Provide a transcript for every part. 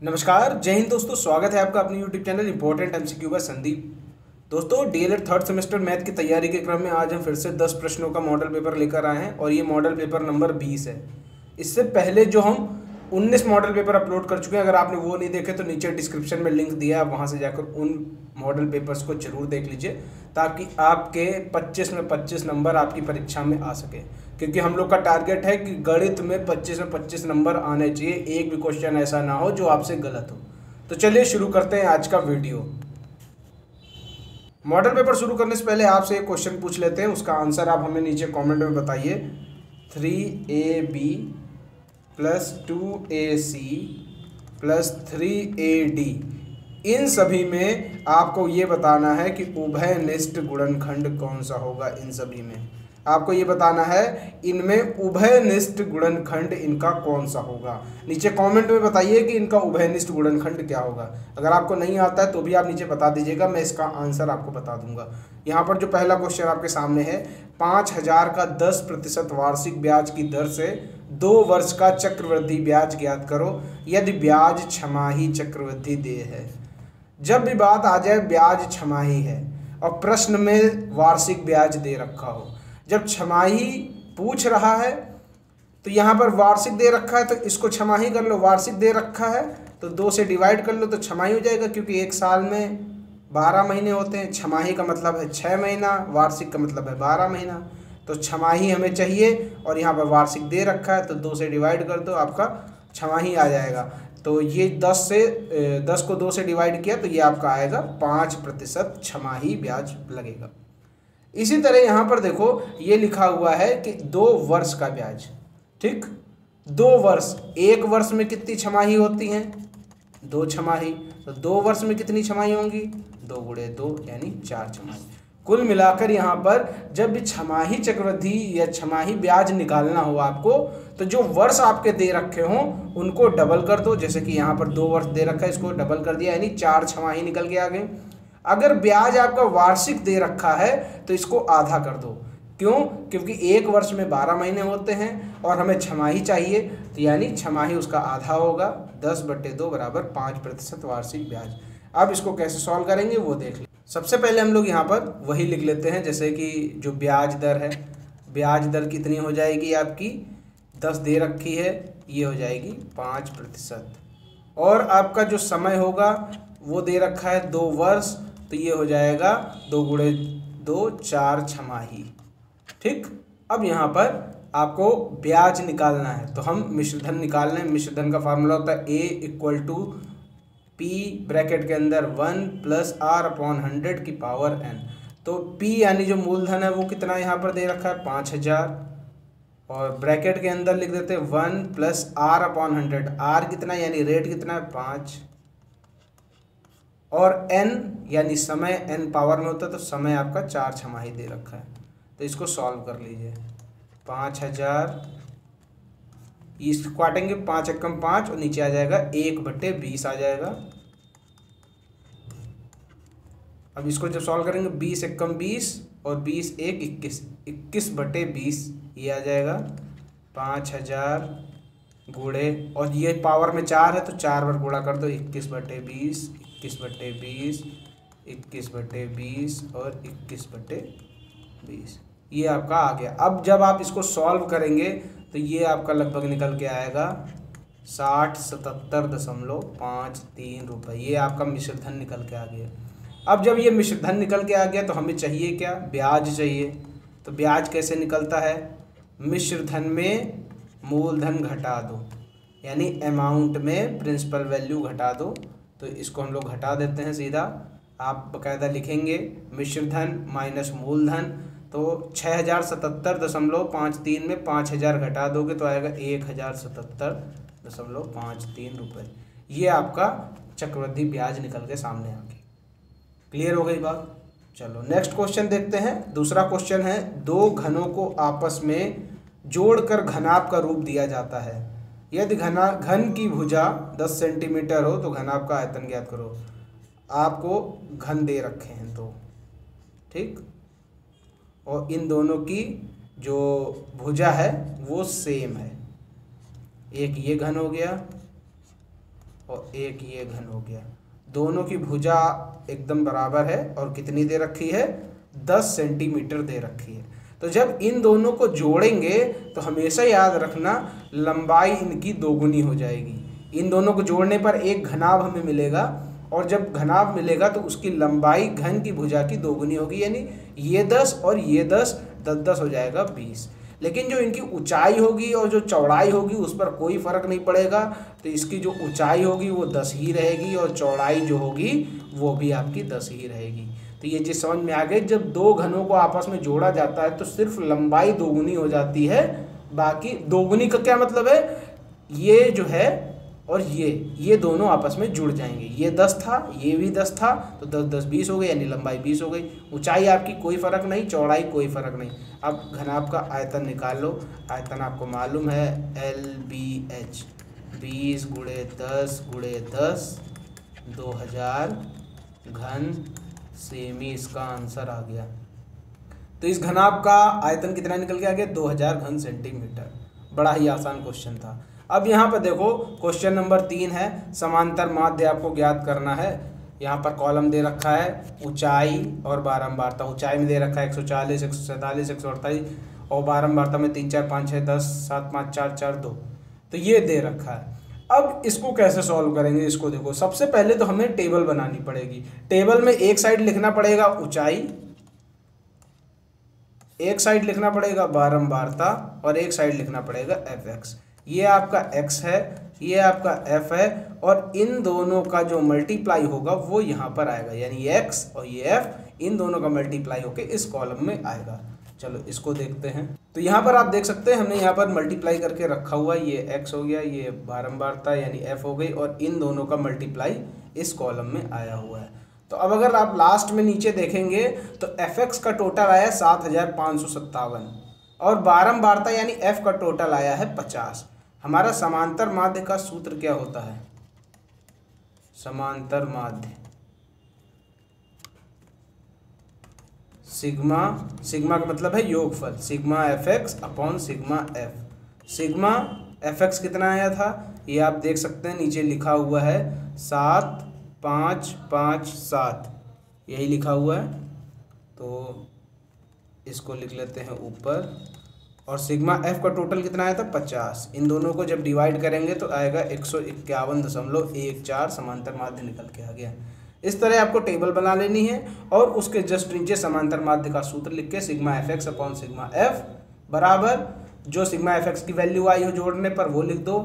नमस्कार, जय हिंद दोस्तों। स्वागत है आपका अपने YouTube channel important MCQ by Sandeep. दोस्तों, DLED थर्ड सेमेस्टर मैथ की तैयारी के क्रम में आज हम फिर से 10 प्रश्नों का मॉडल पेपर लेकर आए हैं और ये मॉडल पेपर नंबर 20 है। इससे पहले जो हम 19 मॉडल पेपर अपलोड कर चुके हैं, अगर आपने वो नहीं देखे तो नीचे डिस्क्रिप्शन में लिंक दिया है, आप वहाँ से जाकर उन मॉडल पेपर्स को जरूर देख लीजिए ताकि आपके 25 में 25 नंबर आपकी परीक्षा में आ सके। क्योंकि हम लोग का टारगेट है कि गणित में 25 में 25 नंबर आने चाहिए, एक भी क्वेश्चन ऐसा ना हो जो आपसे गलत हो। तो चलिए शुरू करते हैं आज का वीडियो। मॉडल पेपर शुरू करने से पहले आपसे एक क्वेश्चन पूछ लेते हैं, उसका आंसर आप हमें नीचे कमेंट में बताइए। 3AB plus 2AC plus 3AD, इन सभी में आपको ये बताना है कि उभयनिष्ठ गुणनखंड कौन सा होगा। इन सभी में आपको ये बताना है इनमें उभयनिष्ठ गुणनखंड इनका कौन सा होगा। नीचे कमेंट में बताइए कि इनका उभयनिष्ठ गुणनखंड क्या होगा। अगर आपको नहीं आता है तो भी आप नीचे बता दीजिएगा, मैं इसका आंसर आपको बता दूंगा। यहाँ पर जो पहला क्वेश्चन आपके सामने है, 5000 का 10% वार्षिक ब्याज की दर से 2 वर्ष का चक्रवृद्धि ब्याज ज्ञात करो यदि ब्याज छमाही चक्रवृद्धि देय है। जब भी बात आ जाए ब्याज छमाही है और प्रश्न में वार्षिक ब्याज दे रखा हो, जब छमाही पूछ रहा है तो यहाँ पर वार्षिक दे रखा है तो इसको छमाही कर लो, वार्षिक दे रखा है तो 2 से डिवाइड कर लो तो छमाही हो जाएगा। क्योंकि एक साल में 12 महीने होते हैं, छमाही का मतलब है 6 महीना, वार्षिक का मतलब है 12 महीना। तो छमाही हमें चाहिए और यहाँ पर वार्षिक दे रखा है तो 2 से डिवाइड कर दो, आपका छमाही आ जाएगा। तो ये 10 को 2 से डिवाइड किया तो ये आपका आएगा 5% छमाही ब्याज लगेगा। इसी तरह यहाँ पर देखो ये लिखा हुआ है कि 2 वर्ष का ब्याज, ठीक, 2 वर्ष, एक वर्ष में कितनी छमाही होती हैं? 2 छमाही। तो 2 वर्ष में कितनी छमाही होंगी? 2 गुणे 2 यानी 4 छमाही। कुल मिलाकर यहाँ पर जब भी छमाही चक्रवृद्धि या छमाही ब्याज निकालना हो आपको, तो जो वर्ष आपके दे रखे हों उनको डबल कर दो। जैसे कि यहाँ पर 2 वर्ष दे रखा है, इसको डबल कर दिया यानी 4 छमाही निकल के आ गए। अगर ब्याज आपका वार्षिक दे रखा है तो इसको आधा कर दो। क्यों? क्योंकि एक वर्ष में 12 महीने होते हैं और हमें छमाही चाहिए, तो यानी छमाही उसका आधा होगा। 10/2 बराबर 5% वार्षिक ब्याज। अब इसको कैसे सॉल्व करेंगे वो देख लें। सबसे पहले हम लोग यहाँ पर वही लिख लेते हैं, जैसे कि जो ब्याज दर है, ब्याज दर कितनी हो जाएगी आपकी? 10 दे रखी है, ये हो जाएगी 5%। और आपका जो समय होगा वो दे रखा है 2 वर्ष, तो ये हो जाएगा 2 गुणे 2 4 छमाही, ठीक। अब यहाँ पर आपको ब्याज निकालना है तो हम मिश्रधन निकाल लें। मिश्रधन का फार्मूला होता है A = P ब्रैकेट के अंदर 1 + R/100 की पावर n। तो P यानी जो मूलधन है वो कितना यहाँ पर दे रखा है? 5000, और ब्रैकेट के अंदर लिख देते हैं 1 + R/100। R कितना यानी रेट कितना है? 5, और n यानी समय, n पावर में होता है तो समय आपका 4 छमाही दे रखा है। तो इसको सॉल्व कर लीजिए। 5000 इसको काटेंगे, 5 एकम 5 और नीचे आ जाएगा 1/20 आ जाएगा। अब इसको जब सॉल्व करेंगे 20 एकम 20 और 20 1 21, 21/20 ये आ जाएगा। 5000 गुणे, और ये पावर में 4 है तो 4 बार गुणा कर दो, 21/20 21/20 21/20 और 21/20, ये आपका आ गया। अब जब आप इसको सॉल्व करेंगे तो ये आपका लगभग निकल के आएगा 6077.53 रुपये। ये आपका मिश्रधन निकल के आ गया। अब जब ये मिश्रधन निकल के आ गया तो हमें चाहिए क्या? ब्याज चाहिए। तो ब्याज कैसे निकलता है? मिश्रधन में मूलधन घटा दो, यानी अमाउंट में प्रिंसिपल वैल्यू घटा दो। तो इसको हम लोग घटा देते हैं सीधा। आप बकायदा लिखेंगे मिश्रधन माइनस मूलधन, तो 6077.53 में 5000 घटा दोगे तो आएगा 1077.53 रुपये। ये आपका चक्रवृद्धि ब्याज निकल के सामने आ गया। क्लियर हो गई बात? चलो नेक्स्ट क्वेश्चन देखते हैं। दूसरा क्वेश्चन है, 2 घनों को आपस में जोड़कर घनाभ का रूप दिया जाता है। यदि घन की भुजा 10 सेंटीमीटर हो तो घनाभ का आयतन ज्ञात करो। आपको घन दे रखे हैं 2, ठीक, और इन दोनों की जो भुजा है वो सेम है। एक ये घन हो गया और एक ये घन हो गया। दोनों की भुजा एकदम बराबर है और कितनी दे रखी है, 10 सेंटीमीटर दे रखी है। तो जब इन दोनों को जोड़ेंगे तो हमेशा याद रखना लंबाई इनकी दोगुनी हो जाएगी। इन दोनों को जोड़ने पर एक घनाभ हमें मिलेगा और जब घनाभ मिलेगा तो उसकी लंबाई घन की भुजा की दोगुनी होगी, यानी ये 10 और ये 10, 10 10 हो जाएगा 20। लेकिन जो इनकी ऊंचाई होगी और जो चौड़ाई होगी उस पर कोई फर्क नहीं पड़ेगा। तो इसकी जो ऊंचाई होगी वो 10 ही रहेगी और चौड़ाई जो होगी वो भी आपकी 10 ही रहेगी। तो ये चीज़ समझ में आ गई। जब दो घनों को आपस में जोड़ा जाता है तो सिर्फ लंबाई दोगुनी हो जाती है, बाकी दोगुनी का क्या मतलब है, ये जो है और ये दोनों आपस में जुड़ जाएंगे। ये 10 था, ये भी 10 था, तो 10 10 20 हो गए, यानी लंबाई 20 हो गई। ऊंचाई आपकी कोई फ़र्क नहीं, चौड़ाई कोई फ़र्क नहीं। अब घनाभ का आयतन निकाल लो। आयतन आपको मालूम है LBH, 20 × 10 × 10 2000 घन सेमी, इसका आंसर आ गया। तो इस घनाभ का आयतन कितना निकल के आ गया, 2000 घन सेंटीमीटर। बड़ा ही आसान क्वेश्चन था। अब यहाँ पर देखो क्वेश्चन नंबर 3 है, समांतर माध्य आपको ज्ञात करना है। यहाँ पर कॉलम दे रखा है ऊंचाई और बारंबारता। ऊंचाई में दे रखा है 140, 147, 148 और बारंबारता में 3 4 5 6 10 7 5 4 4 2। तो ये दे रखा है। अब इसको कैसे सॉल्व करेंगे, इसको देखो। सबसे पहले तो हमें टेबल बनानी पड़ेगी। टेबल में एक साइड लिखना पड़ेगा ऊंचाई, एक साइड लिखना पड़ेगा बारंबारता और एक साइड लिखना पड़ेगा fx। ये आपका x है, ये आपका f है और इन दोनों का जो मल्टीप्लाई होगा वो यहाँ पर आएगा, यानी ये x और ये f, इन दोनों का मल्टीप्लाई होके इस कॉलम में आएगा। चलो इसको देखते हैं। तो यहाँ पर आप देख सकते हैं हमने यहाँ पर मल्टीप्लाई करके रखा हुआ, ये x हो गया, ये बारंबारता यानी f हो गई और इन दोनों का मल्टीप्लाई इस कॉलम में आया हुआ है। तो अब अगर आप लास्ट में नीचे देखेंगे तो fx का टोटल आया 7557 और बारंबारता यानी f का टोटल आया है 50। हमारा समांतर माध्य का सूत्र क्या होता है, समांतर माध्य सिग्मा, सिग्मा का मतलब है योगफल, sigma fx upon sigma f। Sigma fx कितना आया था, ये आप देख सकते हैं नीचे लिखा हुआ है 7 5 5 7, यही लिखा हुआ है। तो इसको लिख लेते हैं ऊपर। और सिग्मा f का टोटल कितना आया था 50। इन दोनों को जब डिवाइड करेंगे तो आएगा 151.14, समांतर माध्य निकल के आ गया। इस तरह आपको टेबल बना लेनी है और उसके जस्ट नीचे समांतर माध्य का सूत्र लिख के sigma fx upon sigma f बराबर जो सिग्मा fx की वैल्यू आई हो जोड़ने पर वो लिख दो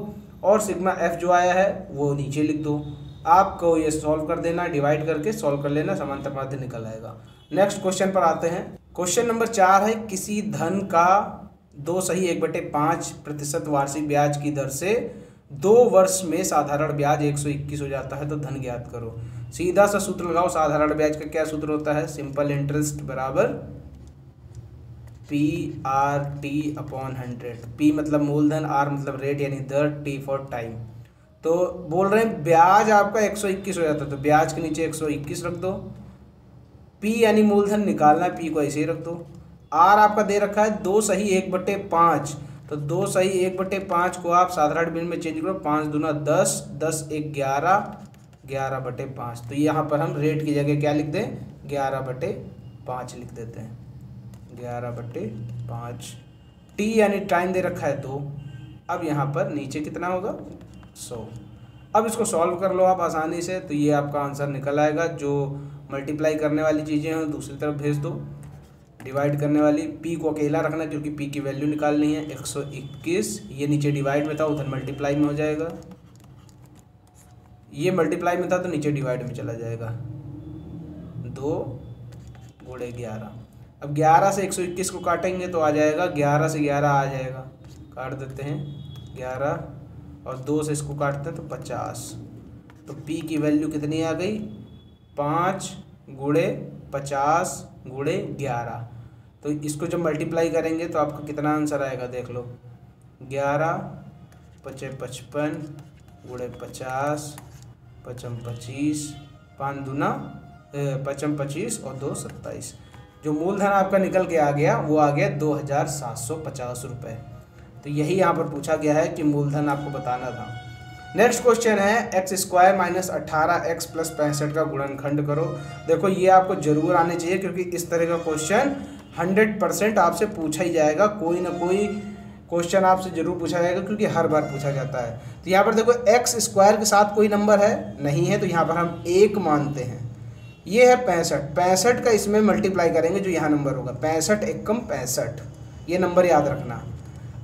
और सिग्मा f जो आया है वो नीचे लिख दो। आपको ये सॉल्व कर देना, डिवाइड करके सॉल्व कर लेना, समांतर माध्य निकल आएगा। नेक्स्ट क्वेश्चन पर आते हैं। क्वेश्चन नंबर 4 है, किसी धन का 2.5% वार्षिक ब्याज की दर से 2 वर्ष में साधारण ब्याज 121 हो जाता है, तो धन ज्ञात करो। सीधा सा सूत्र लगाओ। साधारण ब्याज का क्या सूत्र होता है, सिंपल इंटरेस्ट बराबर PRT अपॉन 100। P मतलब मूलधन, R मतलब रेट यानी दर, T फॉर टाइम। तो बोल रहे हैं ब्याज आपका 121 हो जाता है, तो ब्याज के नीचे 121 रख दो। P यानी मूलधन निकालना है, P को ऐसे ही रख दो। R आपका दे रखा है 2 सही 1/5, तो 2 सही 1/5 को आप साधारण बिल में चेंज करो, 5 दूना 10, 10 1 11, 11/5। तो यहाँ पर हम रेट की जगह क्या लिख दें, 11/5 लिख देते हैं, 11/5। T यानी टाइम दे रखा है 2। अब यहाँ पर नीचे कितना होगा 100। अब इसको सॉल्व कर लो आप आसानी से, तो ये आपका आंसर निकल आएगा। जो मल्टीप्लाई करने वाली चीज़ें हैं दूसरी तरफ भेज दो, डिवाइड करने वाली P को अकेला रखना क्योंकि P की वैल्यू निकालनी है। 121 ये नीचे डिवाइड में था, उधर मल्टीप्लाई में हो जाएगा। ये मल्टीप्लाई में था तो नीचे डिवाइड में चला जाएगा, 2 × 11। अब 11 से 121 को काटेंगे तो आ जाएगा, 11 से 11 आ जाएगा, काट देते हैं 11 और 2 से इसको काटते हैं तो 50। तो P की वैल्यू कितनी आ गई, 5 × 50 × 11। तो इसको जब मल्टीप्लाई करेंगे तो आपका कितना आंसर आएगा देख लो, 11 × 55 × 50 55 25, 5 दूना 55 25 और 2 27। जो मूलधन आपका निकल के आ गया वो आ गया 2750 रुपये। तो यही यहाँ पर पूछा गया है कि मूलधन आपको बताना था। नेक्स्ट क्वेश्चन है x square minus 18x plus 65 का गुणनखंड करो। देखो ये आपको जरूर आने चाहिए क्योंकि इस तरह का क्वेश्चन 100% आपसे पूछा ही जाएगा, कोई ना कोई क्वेश्चन आपसे जरूर पूछा जाएगा क्योंकि हर बार पूछा जाता है। तो यहाँ पर देखो एक्स स्क्वायर के साथ कोई नंबर है नहीं है, तो यहाँ पर हम 1 मानते हैं। ये है 65 का इसमें मल्टीप्लाई करेंगे जो यहाँ नंबर होगा, 65 एकम 65, ये नंबर याद रखना।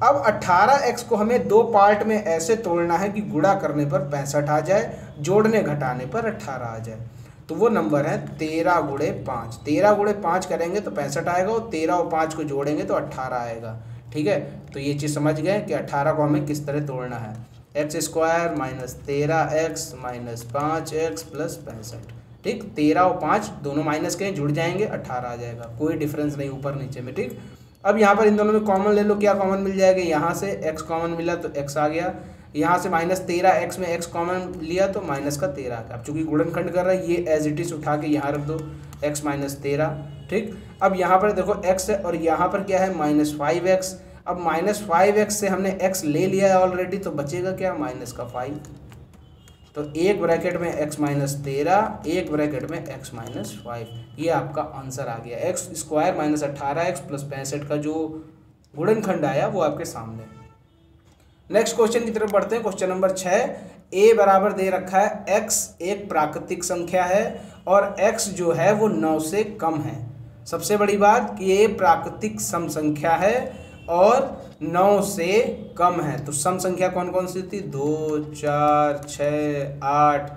अब 18x को हमें 2 पार्ट में ऐसे तोड़ना है कि गुणा करने पर 65 आ जाए, जोड़ने घटाने पर 18 आ जाए। तो वो नंबर है 13 गुणे 5। 13 गुणे 5 करेंगे तो 65 आएगा और 13 और 5 को जोड़ेंगे तो 18 आएगा। ठीक है, तो ये चीज़ समझ गए कि 18 को हमें किस तरह तोड़ना है। X square minus 13x minus 5x plus 65। ठीक, 13 और 5 दोनों माइनस के जुड़ जाएंगे, 18 आ जाएगा, कोई डिफरेंस नहीं ऊपर नीचे में। ठीक, अब यहाँ पर इन दोनों में कॉमन ले लो, क्या कॉमन मिल जाएगा, यहाँ से x कॉमन मिला तो x आ गया, यहाँ से माइनस 13x में x कॉमन लिया तो माइनस का 13 आ गया। अब चूंकि गुणनखंड कर रहा है, ये एज इट इज उठा के यहाँ रख दो, x माइनस 13। ठीक, अब यहाँ पर देखो x है और यहाँ पर क्या है माइनस 5x। अब माइनस 5x से हमने x ले लिया है ऑलरेडी, तो बचेगा क्या माइनस का 5। तो एक ब्रैकेट में x माइनस 13, एक ब्रैकेट में x माइनस 5, ये आपका आंसर आ गया। X square minus 18x plus 65 का जो गुणनखंड आया वो आपके सामने। नेक्स्ट क्वेश्चन की तरफ बढ़ते हैं। क्वेश्चन नंबर 6, a बराबर दे रखा है x एक प्राकृतिक संख्या है और x जो है वो 9 से कम है। सबसे बड़ी बात कि ये प्राकृतिक सम संख्या है और 9 से कम है। तो सम संख्या कौन कौन सी थी, 2, 4, 6, 8,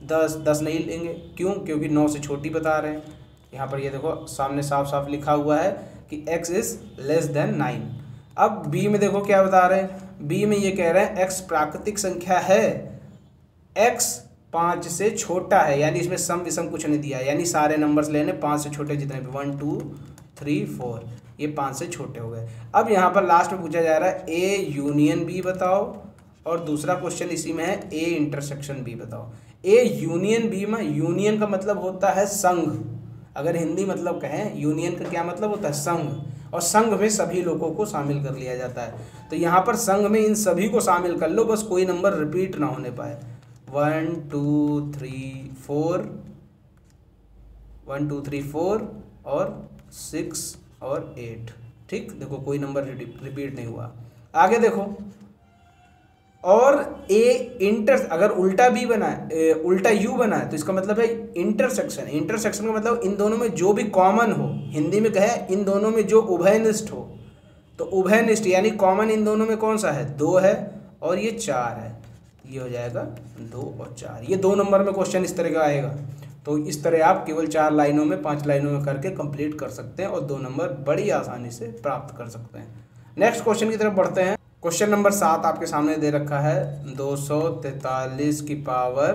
10। 10 नहीं लेंगे, क्यों, क्योंकि 9 से छोटी बता रहे हैं। यहाँ पर ये देखो सामने साफ साफ लिखा हुआ है कि x इज लेस देन 9। अब b में देखो क्या बता रहे हैं, b में ये कह रहे हैं x प्राकृतिक संख्या है, x 5 से छोटा है, यानी इसमें सम विषम कुछ नहीं दिया, यानी सारे नंबर्स लेने 5 से छोटे जितने भी 1 2 3 4, ये 5 से छोटे हो गए। अब यहाँ पर लास्ट में पूछा जा रहा है a यूनियन b बताओ, और दूसरा क्वेश्चन इसी में है a इंटरसेक्शन b बताओ। a यूनियन b में यूनियन का मतलब होता है संघ, अगर हिंदी मतलब कहें यूनियन का क्या मतलब होता है संघ, और संघ में सभी लोगों को शामिल कर लिया जाता है। तो यहाँ पर संघ में इन सभी को शामिल कर लो, बस कोई नंबर रिपीट ना होने पाए। 1 2 3 4, 1 2 3 4 और 6 और 8। ठीक, देखो कोई नंबर रिपीट नहीं हुआ। आगे देखो, और ए इंटर अगर उल्टा बी बना है, उल्टा यू बना है, तो इसका मतलब है इंटरसेक्शन। इंटरसेक्शन का मतलब इन दोनों में जो भी कॉमन हो, हिंदी में कहे इन दोनों में जो उभयनिष्ठ हो, तो उभयनिष्ठ यानी कॉमन इन दोनों में कौन सा है, 2 है और ये 4 है, ये हो जाएगा 2 और 4। ये 2 नंबर में क्वेश्चन इस तरह का आएगा। तो इस तरह आप केवल 4 लाइनों में 5 लाइनों में करके कंप्लीट कर सकते हैं और 2 नंबर बड़ी आसानी से प्राप्त कर सकते हैं। नेक्स्ट क्वेश्चन की तरफ बढ़ते हैं। क्वेश्चन नंबर 7 आपके सामने दे रखा है 243 की पावर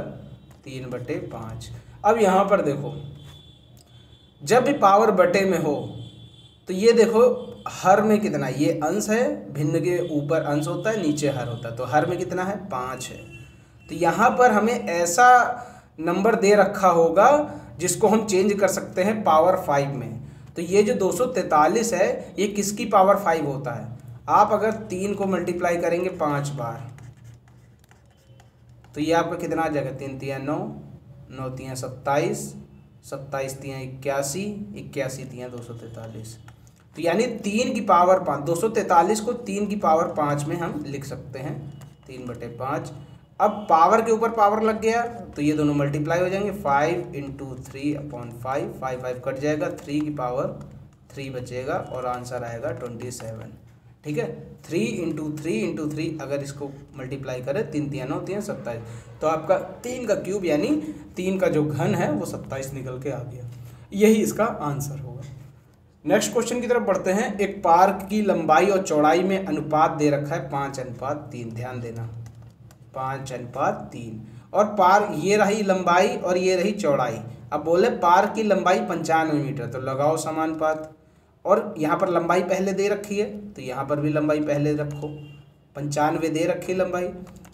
3/5। अब यहाँ पर देखो, जब भी पावर बटे में हो तो ये देखो हर में कितना, ये अंश है, भिन्न के ऊपर अंश होता है, नीचे हर होता है, तो हर में कितना है 5 है। तो यहाँ पर हमें ऐसा नंबर दे रखा होगा जिसको हम चेंज कर सकते हैं पावर 5 में। तो ये जो 243 है ये किसकी पावर 5 होता है। आप अगर 3 को मल्टीप्लाई करेंगे 5 बार तो ये आपका कितना आ जाएगा, 3 3 9, 9 3 27, 27 3 81, 81 3 243। तो यानी 3 की पावर 5, 243 को 3 की पावर 5 में हम लिख सकते हैं 3/5। अब पावर के ऊपर पावर लग गया तो ये दोनों मल्टीप्लाई हो जाएंगे, 5 × 3/5, 5 5 कट जाएगा, 3 की पावर 3 बचेगा और आंसर आएगा 27। ठीक है, 3 × 3 × 3 अगर इसको मल्टीप्लाई करें 3 3 9 3 27, तो आपका 3 का क्यूब यानी 3 का जो घन है वो 27 निकल के आ गया। यही इसका आंसर होगा। नेक्स्ट क्वेश्चन की तरफ बढ़ते हैं। एक पार्क की लंबाई और चौड़ाई में अनुपात दे रखा है 5:3। ध्यान देना, 5:3, और पार्क ये रही लंबाई और ये रही चौड़ाई। अब बोले पार्क की लंबाई 95 मीटर, तो लगाओ समानुपात, और यहाँ पर लंबाई पहले दे रखी है तो यहाँ पर भी लंबाई पहले रखो, 95 दे रखी है लंबाई,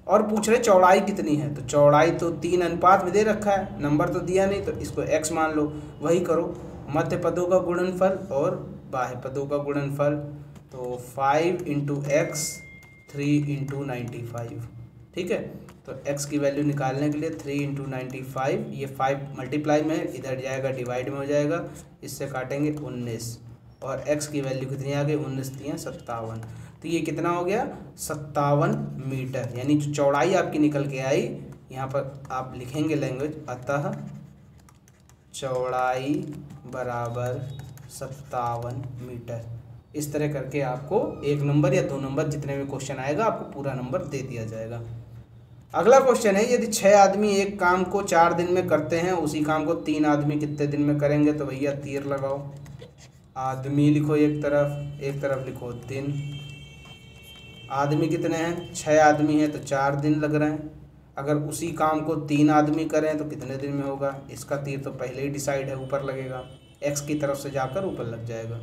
और पूछ रहे चौड़ाई कितनी है, तो चौड़ाई तो 3 अनुपात में दे रखा है, नंबर तो दिया नहीं, तो इसको x मान लो। वही करो, मध्य पदों का गुणनफल और बाह्य पदों का गुणनफल, तो 5 × x 3 × 95। ठीक है, तो x की वैल्यू निकालने के लिए 3 इंटू 95, ये 5 मल्टीप्लाई में इधर जाएगा डिवाइड में हो जाएगा, इससे काटेंगे 19 और x की वैल्यू कितनी आ गई 19 3 57। तो ये कितना हो गया 57 मीटर, यानी जो चौड़ाई आपकी निकल के आई यहाँ पर आप लिखेंगे लैंग्वेज, अतः चौड़ाई बराबर 57 मीटर। इस तरह करके आपको 1 नंबर या 2 नंबर जितने भी क्वेश्चन आएगा आपको पूरा नंबर दे दिया जाएगा। अगला क्वेश्चन है, यदि 6 आदमी एक काम को 4 दिन में करते हैं, उसी काम को 3 आदमी कितने दिन में करेंगे? तो भैया तीर लगाओ, आदमी लिखो एक तरफ लिखो दिन। आदमी कितने हैं? 6 आदमी हैं तो 4 दिन लग रहे हैं। अगर उसी काम को 3 आदमी करें तो कितने दिन में होगा? इसका तीर तो पहले ही डिसाइड है, ऊपर लगेगा, x की तरफ से जाकर ऊपर लग जाएगा।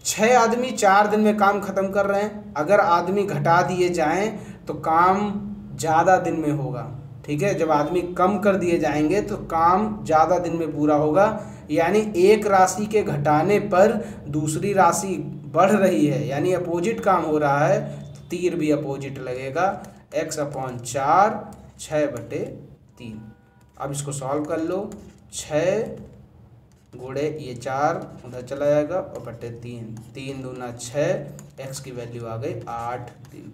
6 आदमी 4 दिन में काम खत्म कर रहे हैं, अगर आदमी घटा दिए जाएं तो काम ज़्यादा दिन में होगा। ठीक है, जब आदमी कम कर दिए जाएंगे तो काम ज़्यादा दिन में पूरा होगा, यानी एक राशि के घटाने पर दूसरी राशि बढ़ रही है, यानी अपोजिट काम हो रहा है, तो तीर भी अपोजिट लगेगा। x/4 6/3। अब इसको सॉल्व कर लो, 6 गुणे ये 4 उधर चला जाएगा और बटे 3, 3 दूना 6, x की वैल्यू आ गई 8 दिन।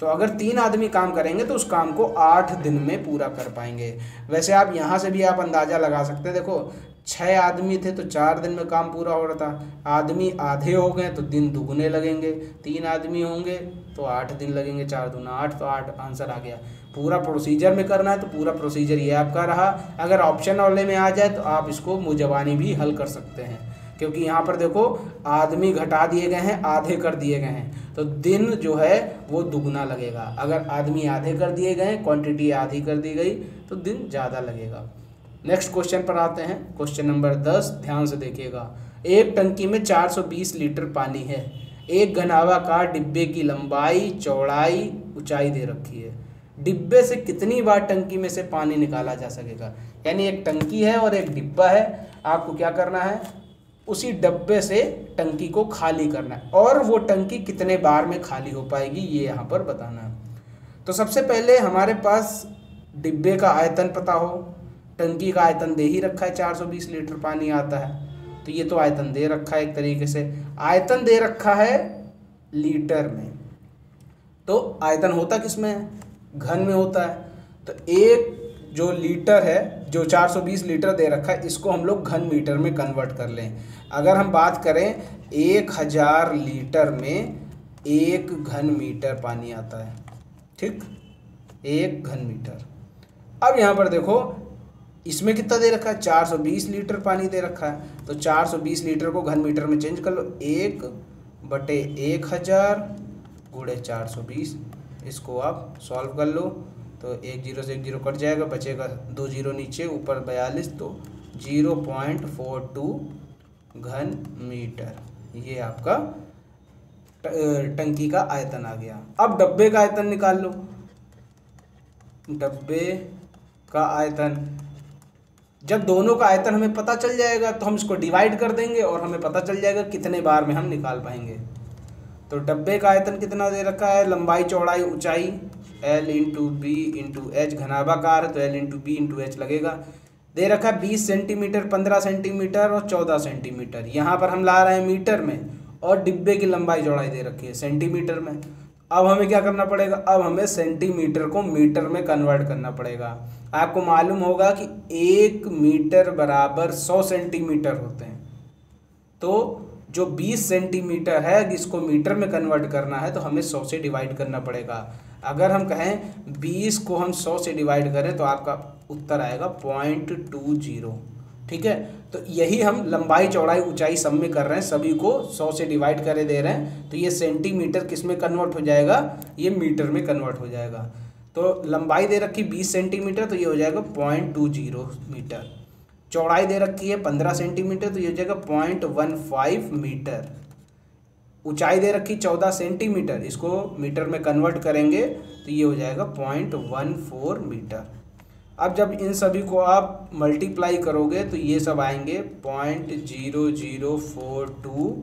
तो अगर 3 आदमी काम करेंगे तो उस काम को 8 दिन में पूरा कर पाएंगे। वैसे आप यहाँ से भी आप अंदाज़ा लगा सकते हैं, देखो 6 आदमी थे तो 4 दिन में काम पूरा हो रहा था, आदमी आधे हो गए तो दिन दुगने लगेंगे, 3 आदमी होंगे तो 8 दिन लगेंगे, 4 दूना 8, तो 8 आंसर आ गया। पूरा प्रोसीजर में करना है तो पूरा प्रोसीजर ये आपका रहा। अगर ऑप्शन वाले में आ जाए तो आप इसको मुंह-ज़बानी भी हल कर सकते हैं, क्योंकि यहाँ पर देखो आदमी घटा दिए गए हैं, आधे कर दिए गए हैं, तो दिन जो है वो दुगना लगेगा। अगर आदमी आधे कर दिए गए, क्वांटिटी आधी कर दी गई, तो दिन ज़्यादा लगेगा। नेक्स्ट क्वेश्चन पर आते हैं, क्वेश्चन नंबर 10, ध्यान से देखिएगा। एक टंकी में 420 लीटर पानी है, एक घनाभाकार डिब्बे की लंबाई, चौड़ाई, ऊंचाई दे रखी है। डिब्बे से कितनी बार टंकी में से पानी निकाला जा सकेगा? यानी एक टंकी है और एक डिब्बा है, आपको क्या करना है, उसी डब्बे से टंकी को खाली करना है, और वो टंकी कितने बार में खाली हो पाएगी ये यहाँ पर बताना है। तो सबसे पहले हमारे पास डिब्बे का आयतन पता हो, टंकी का आयतन दे ही रखा है, 420 लीटर पानी आता है, तो ये तो आयतन दे रखा है, एक तरीके से आयतन दे रखा है लीटर में। तो आयतन होता किस में है? घन में होता है। तो एक जो लीटर है, जो 420 लीटर दे रखा है, इसको हम लोग घन मीटर में कन्वर्ट कर लें। अगर हम बात करें 1000 लीटर में 1 घन मीटर पानी आता है, ठीक, 1 घन मीटर। अब यहाँ पर देखो इसमें कितना दे रखा है? 420 लीटर पानी दे रखा है, तो 420 लीटर को घन मीटर में चेंज कर लो, 1/1000 गुणे 420। इसको आप सॉल्व कर लो तो 1 0 से 1 0 कट जाएगा, बचेगा 2 0 नीचे, ऊपर 42, तो 0.42 घन मीटर, ये आपका टंकी का आयतन आ गया। अब डब्बे का आयतन निकाल लो। डब्बे का आयतन, जब दोनों का आयतन हमें पता चल जाएगा तो हम इसको डिवाइड कर देंगे और हमें पता चल जाएगा कितने बार में हम निकाल पाएंगे। तो डब्बे का आयतन कितना दे रखा है? लंबाई, चौड़ाई, ऊंचाई, L into B into H, घनाभाकार है तो L into B into H लगेगा। दे रखा है 20 सेंटीमीटर, 15 सेंटीमीटर और 14 सेंटीमीटर। यहाँ पर हम ला रहे हैं मीटर में, और डिब्बे की लंबाई चौड़ाई दे रखी है सेंटीमीटर में। अब हमें क्या करना पड़ेगा? अब हमें सेंटीमीटर को मीटर में कन्वर्ट करना पड़ेगा। आपको मालूम होगा कि 1 मीटर बराबर 100 सेंटीमीटर होते हैं, तो जो 20 सेंटीमीटर है इसको मीटर में कन्वर्ट करना है तो हमें 100 से डिवाइड करना पड़ेगा। अगर हम कहें 20 को हम 100 से डिवाइड करें तो आपका उत्तर आएगा 0.20। ठीक है, तो यही हम लंबाई, चौड़ाई, ऊंचाई सब में कर रहे हैं, सभी को 100 से डिवाइड करे दे रहे हैं, तो ये सेंटीमीटर किस में कन्वर्ट हो जाएगा? ये मीटर में कन्वर्ट हो जाएगा। तो लंबाई दे रखी 20 सेंटीमीटर, तो ये हो जाएगा 0.20 मीटर। चौड़ाई दे रखी है 15 सेंटीमीटर, तो ये हो जाएगा 0.15 मीटर। ऊंचाई दे रखी 14 सेंटीमीटर, इसको मीटर में कन्वर्ट करेंगे तो ये हो जाएगा 0.14 मीटर। अब जब इन सभी को आप मल्टीप्लाई करोगे तो ये सब आएंगे 0.0042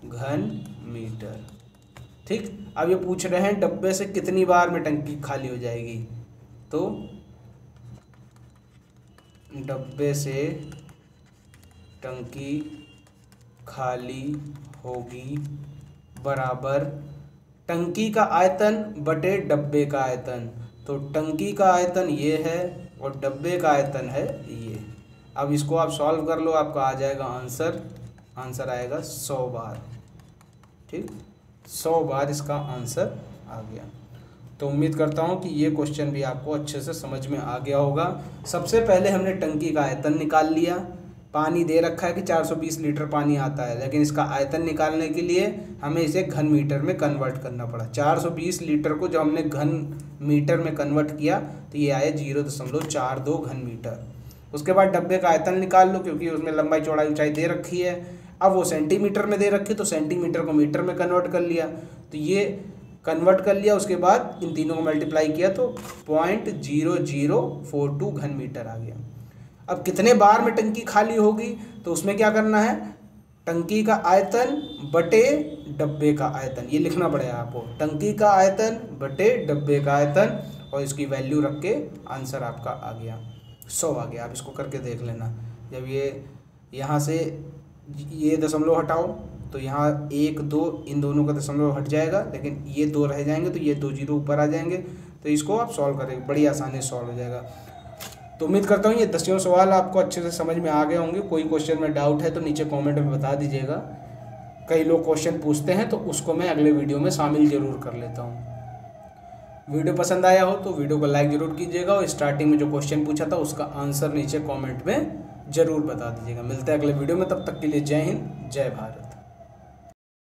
घन मीटर। ठीक, अब ये पूछ रहे हैं डब्बे से कितनी बार में टंकी खाली हो जाएगी। तो डब्बे से टंकी खाली होगी बराबर टंकी का आयतन बटे डब्बे का आयतन। तो टंकी का आयतन ये है और डब्बे का आयतन है ये। अब इसको आप सॉल्व कर लो, आपका आ जाएगा आंसर आएगा 100 बार। ठीक, 100 बार इसका आंसर आ गया। तो उम्मीद करता हूँ कि ये क्वेश्चन भी आपको अच्छे से समझ में आ गया होगा। सबसे पहले हमने टंकी का आयतन निकाल लिया। पानी दे रखा है कि 420 लीटर पानी आता है, लेकिन इसका आयतन निकालने के लिए हमें इसे घन मीटर में कन्वर्ट करना पड़ा। 420 लीटर को जब हमने घन मीटर में कन्वर्ट किया तो ये आया 0.42 घन मीटर। उसके बाद डब्बे का आयतन निकाल लो, क्योंकि उसमें लंबाई चौड़ाई ऊंचाई दे रखी है। अब वो सेंटीमीटर में दे रखी, तो सेंटीमीटर को मीटर में कन्वर्ट कर लिया। तो ये कन्वर्ट कर लिया, उसके बाद इन तीनों को मल्टीप्लाई किया तो 0.0042 घन मीटर आ गया। अब कितने बार में टंकी खाली होगी, तो उसमें क्या करना है, टंकी का आयतन बटे डब्बे का आयतन, ये लिखना पड़ेगा आपको। टंकी का आयतन बटे डब्बे का आयतन और इसकी वैल्यू रख के आंसर आपका आ गया 100 आ गया। आप इसको करके देख लेना। जब ये यहाँ से ये दशमलव हटाओ तो यहाँ 1 2 इन दोनों का दशमलव हट जाएगा, लेकिन ये 2 रह जाएंगे तो ये 2 जीरो ऊपर आ जाएंगे। तो इसको आप सॉल्व करेंगे, बड़ी आसानी से सॉल्व हो जाएगा। तो उम्मीद करता हूँ ये 10 सवाल आपको अच्छे से समझ में आ गए होंगे। कोई क्वेश्चन में डाउट है तो नीचे कमेंट में बता दीजिएगा। कई लोग क्वेश्चन पूछते हैं तो उसको मैं अगले वीडियो में शामिल ज़रूर कर लेता हूँ। वीडियो पसंद आया हो तो वीडियो को लाइक ज़रूर कीजिएगा और स्टार्टिंग में जो क्वेश्चन पूछा था उसका आंसर नीचे कॉमेंट में ज़रूर बता दीजिएगा। मिलते हैं अगले वीडियो में, तब तक के लिए जय हिंद, जय भारत।